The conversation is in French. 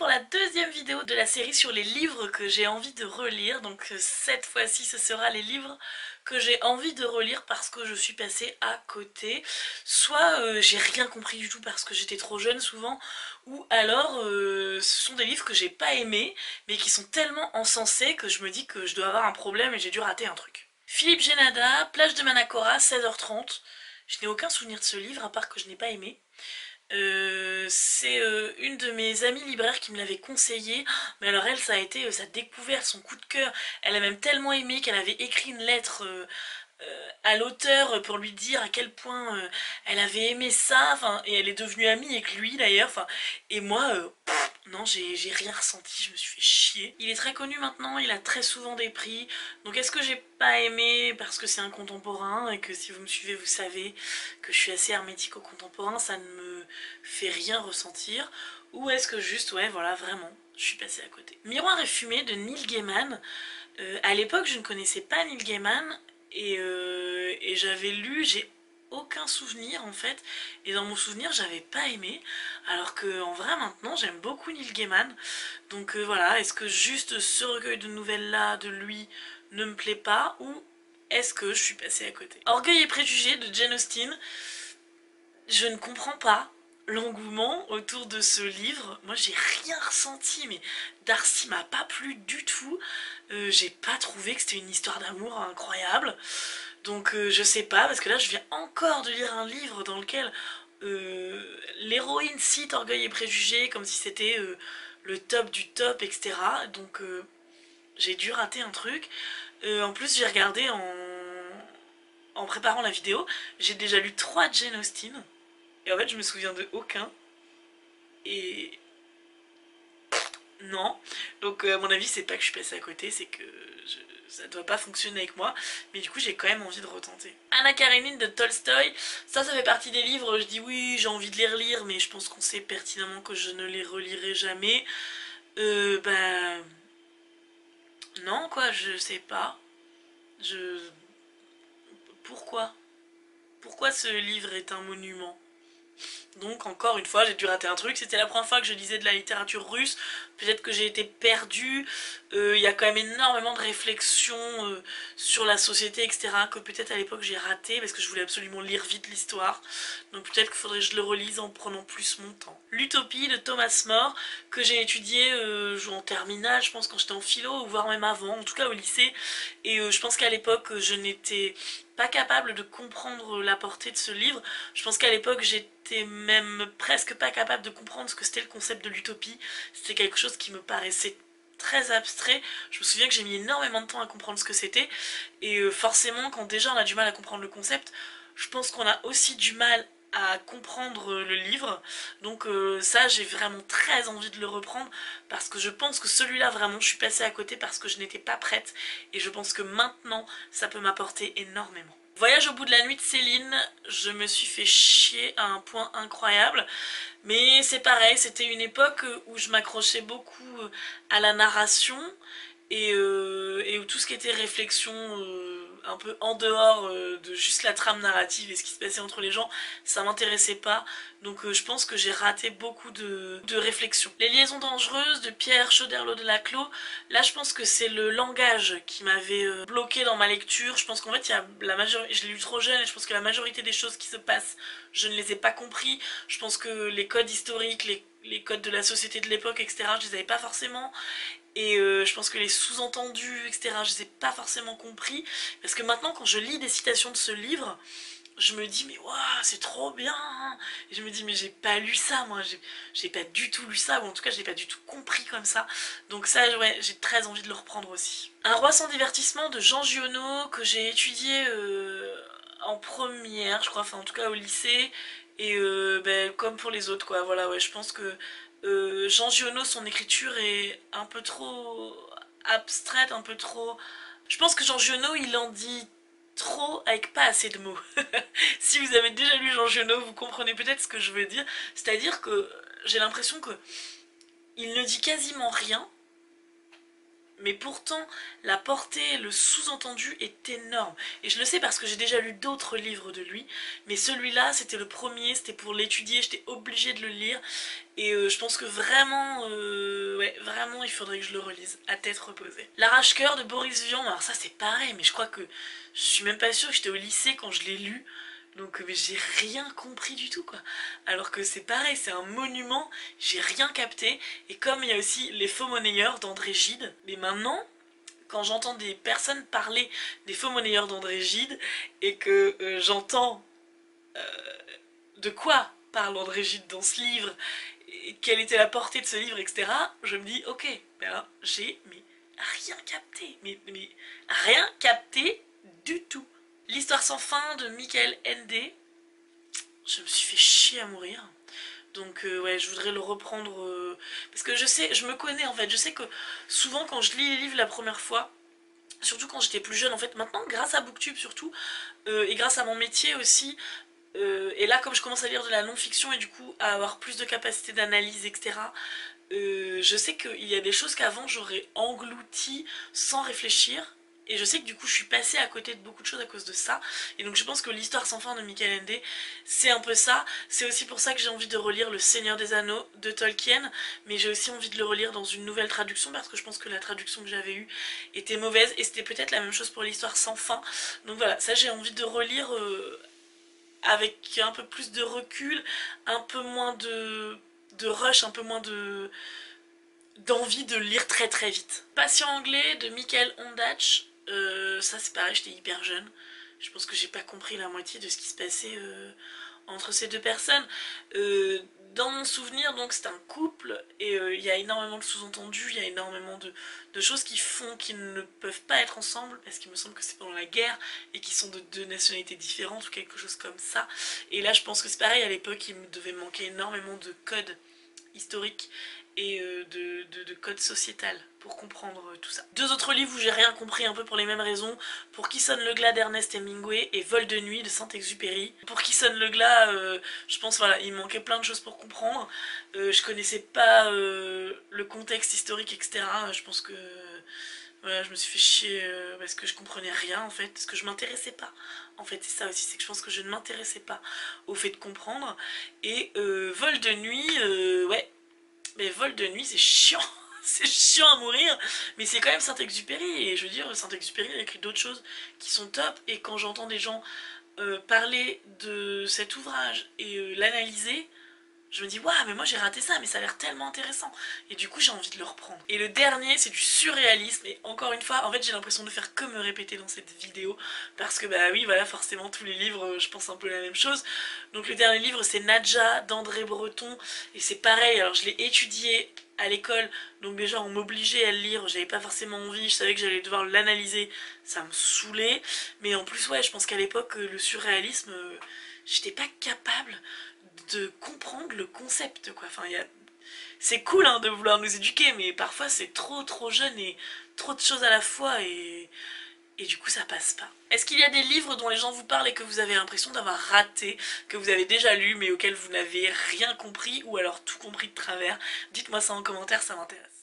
pour la deuxième vidéo de la série sur les livres que j'ai envie de relire. Donc cette fois-ci ce sera les livres que j'ai envie de relire parce que je suis passée à côté. Soit j'ai rien compris du tout parce que j'étais trop jeune souvent, ou alors ce sont des livres que j'ai pas aimés mais qui sont tellement encensés que je me dis que je dois avoir un problème et j'ai dû rater un truc. Philippe Génada, Plage de Manacora, 16h30. Je n'ai aucun souvenir de ce livre à part que je n'ai pas aimé. C'est une de mes amies libraires qui me l'avait conseillé. Mais alors elle, ça a été sa découverte, son coup de cœur. Elle a même tellement aimé qu'elle avait écrit une lettre à l'auteur pour lui dire à quel point elle avait aimé ça. Enfin, et elle est devenue amie avec lui d'ailleurs. Enfin, et moi, non, j'ai rien ressenti, je me suis fait chier. Il est très connu maintenant, il a très souvent des prix. Donc est-ce que j'ai pas aimé parce que c'est un contemporain et que si vous me suivez, vous savez que je suis assez hermétique au contemporain, ça ne me fait rien ressentir. Ou est-ce que juste, ouais, voilà, vraiment, je suis passée à côté. Miroir et fumée de Neil Gaiman. À l'époque, je ne connaissais pas Neil Gaiman et j'avais lu, j'ai aucun souvenir en fait, et dans mon souvenir j'avais pas aimé, alors que en vrai maintenant j'aime beaucoup Neil Gaiman. Donc voilà, est-ce que juste ce recueil de nouvelles là de lui ne me plaît pas, ou est-ce que je suis passée à côté? Orgueil et préjugés de Jane Austen. Je ne comprends pas l'engouement autour de ce livre. Moi j'ai rien ressenti, mais Darcy m'a pas plu du tout. J'ai pas trouvé que c'était une histoire d'amour incroyable. Donc je sais pas, parce que là je viens encore de lire un livre dans lequel l'héroïne cite Orgueil et préjugés comme si c'était le top du top, etc. Donc j'ai dû rater un truc. En plus j'ai regardé en préparant la vidéo, j'ai déjà lu 3 Jane Austen. Et en fait je me souviens de aucun. Et non. Donc à mon avis c'est pas que je suis passée à côté, c'est que ça doit pas fonctionner avec moi. Mais du coup j'ai quand même envie de retenter. Anna Karenine de Tolstoï. Ça fait partie des livres, je dis oui j'ai envie de les relire, mais je pense qu'on sait pertinemment que je ne les relirai jamais. Ben... Non quoi, je sais pas. Je... Pourquoi? Pourquoi ce livre est un monument? Donc encore une fois j'ai dû rater un truc, c'était la première fois que je lisais de la littérature russe, peut-être que j'ai été perdue, il y a quand même énormément de réflexions sur la société, etc. que peut-être à l'époque j'ai raté parce que je voulais absolument lire vite l'histoire, donc peut-être qu'il faudrait que je le relise en prenant plus mon temps. L'Utopie de Thomas More, que j'ai étudié en terminale, je pense quand j'étais en philo, ou voire même avant, en tout cas au lycée, et je pense qu'à l'époque je n'étais pas capable de comprendre la portée de ce livre. Je pense qu'à l'époque j'étais même presque pas capable de comprendre ce que c'était le concept de l'utopie. C'était quelque chose qui me paraissait très abstrait. Je me souviens que j'ai mis énormément de temps à comprendre ce que c'était, et forcément quand déjà on a du mal à comprendre le concept, je pense qu'on a aussi du mal à comprendre le livre. Donc ça j'ai vraiment très envie de le reprendre parce que je pense que celui-là vraiment je suis passée à côté parce que je n'étais pas prête, et je pense que maintenant ça peut m'apporter énormément. Voyage au bout de la nuit de Céline, je me suis fait chier à un point incroyable, mais c'est pareil, c'était une époque où je m'accrochais beaucoup à la narration, et où tout ce qui était réflexion un peu en dehors de juste la trame narrative et ce qui se passait entre les gens, ça m'intéressait pas. Donc je pense que j'ai raté beaucoup de réflexions. Les liaisons dangereuses de Pierre Choderlos de Laclos, là je pense que c'est le langage qui m'avait bloqué dans ma lecture. Je pense qu'en fait il y a la majorité, je l'ai lu trop jeune et je pense que la majorité des choses qui se passent, je ne les ai pas compris. Je pense que les codes historiques, les codes de la société de l'époque, etc., je les avais pas forcément. Et je pense que les sous-entendus, etc., je les ai pas forcément compris. Parce que maintenant, quand je lis des citations de ce livre, je me dis, mais waouh, c'est trop bien. Et je me dis, mais j'ai pas lu ça, moi. J'ai pas du tout lu ça, ou en tout cas, je l'ai pas du tout compris comme ça. Donc ça, ouais, j'ai très envie de le reprendre aussi. Un roi sans divertissement de Jean Giono, que j'ai étudié en première, je crois, enfin en tout cas au lycée. Et ben, comme pour les autres, quoi. Voilà, ouais, je pense que Jean Giono, son écriture est un peu trop abstraite, un peu trop... Je pense que Jean Giono, il en dit trop avec pas assez de mots. Si vous avez déjà lu Jean Giono, vous comprenez peut-être ce que je veux dire. C'est-à-dire que j'ai l'impression que il ne dit quasiment rien, mais pourtant la portée, le sous-entendu est énorme. Et je le sais parce que j'ai déjà lu d'autres livres de lui, mais celui-là c'était le premier, c'était pour l'étudier, j'étais obligée de le lire. Et je pense que vraiment, ouais, vraiment il faudrait que je le relise à tête reposée. L'arrache-cœur de Boris Vian, alors ça c'est pareil, mais je crois que je suis même pas sûre que j'étais au lycée quand je l'ai lu. Donc mais j'ai rien compris du tout quoi. Alors que c'est pareil, c'est un monument, j'ai rien capté. Et comme il y a aussi Les Faux Monnayeurs d'André Gide, mais maintenant, quand j'entends des personnes parler des Faux Monnayeurs d'André Gide et que j'entends de quoi parle André Gide dans ce livre, et quelle était la portée de ce livre, etc., je me dis ok, ben là, j'ai mais rien capté, mais rien capté du tout. L'histoire sans fin de Michael Ende, je me suis fait chier à mourir. Donc ouais, je voudrais le reprendre parce que je sais, je me connais en fait, je sais que souvent quand je lis les livres la première fois, surtout quand j'étais plus jeune en fait, maintenant grâce à Booktube surtout, et grâce à mon métier aussi, et là comme je commence à lire de la non-fiction et du coup à avoir plus de capacité d'analyse etc, je sais qu'il y a des choses qu'avant j'aurais englouties sans réfléchir. Et je sais que du coup je suis passée à côté de beaucoup de choses à cause de ça. Et donc je pense que l'histoire sans fin de Michael Ende, c'est un peu ça. C'est aussi pour ça que j'ai envie de relire Le Seigneur des Anneaux de Tolkien. Mais j'ai aussi envie de le relire dans une nouvelle traduction parce que je pense que la traduction que j'avais eue était mauvaise. Et c'était peut-être la même chose pour l'histoire sans fin. Donc voilà, ça j'ai envie de relire avec un peu plus de recul, un peu moins de rush, un peu moins d'envie de lire très très vite. Patient anglais de Michael Ondach, ça c'est pareil, j'étais hyper jeune. Je pense que j'ai pas compris la moitié de ce qui se passait entre ces deux personnes. Dans mon souvenir, donc c'est un couple et il y a énormément de sous-entendus, il y a énormément de choses qui font qu'ils ne peuvent pas être ensemble parce qu'il me semble que c'est pendant la guerre et qu'ils sont de deux nationalités différentes ou quelque chose comme ça. Et là, je pense que c'est pareil, à l'époque, il me devait manquer énormément de codes historiques et de code sociétal pour comprendre tout ça. Deux autres livres où j'ai rien compris un peu pour les mêmes raisons. Pour Qui sonne le glas d'Ernest Hemingway et Vol de nuit de Saint-Exupéry. Pour Qui sonne le glas, je pense voilà, il manquait plein de choses pour comprendre. Je connaissais pas le contexte historique, etc. Je pense que voilà, je me suis fait chier parce que je comprenais rien en fait, parce que je m'intéressais pas. En fait, c'est ça aussi, c'est que je pense que je ne m'intéressais pas au fait de comprendre. Et Vol de nuit, ouais, mais Vol de nuit, c'est chiant. C'est chiant à mourir, mais c'est quand même Saint-Exupéry. Et je veux dire, Saint-Exupéry a écrit d'autres choses qui sont top. Et quand j'entends des gens parler de cet ouvrage et l'analyser, je me dis, waouh, mais moi j'ai raté ça, mais ça a l'air tellement intéressant. Et du coup, j'ai envie de le reprendre. Et le dernier, c'est du surréalisme. Et encore une fois, en fait, j'ai l'impression de faire que me répéter dans cette vidéo. Parce que, bah oui, voilà, forcément, tous les livres, je pense un peu la même chose. Donc, le dernier livre, c'est Nadja d'André Breton. Et c'est pareil, alors je l'ai étudié à l'école. Donc, déjà, on m'obligeait à le lire. J'avais pas forcément envie. Je savais que j'allais devoir l'analyser. Ça me saoulait. Mais en plus, ouais, je pense qu'à l'époque, le surréalisme, j'étais pas capable de comprendre le concept quoi. Enfin, c'est cool hein, de vouloir nous éduquer, mais parfois c'est trop jeune et trop de choses à la fois et du coup ça passe pas. Est-ce qu'il y a des livres dont les gens vous parlent et que vous avez l'impression d'avoir raté, que vous avez déjà lu mais auxquels vous n'avez rien compris ou alors tout compris de travers? Dites-moi ça en commentaire, ça m'intéresse.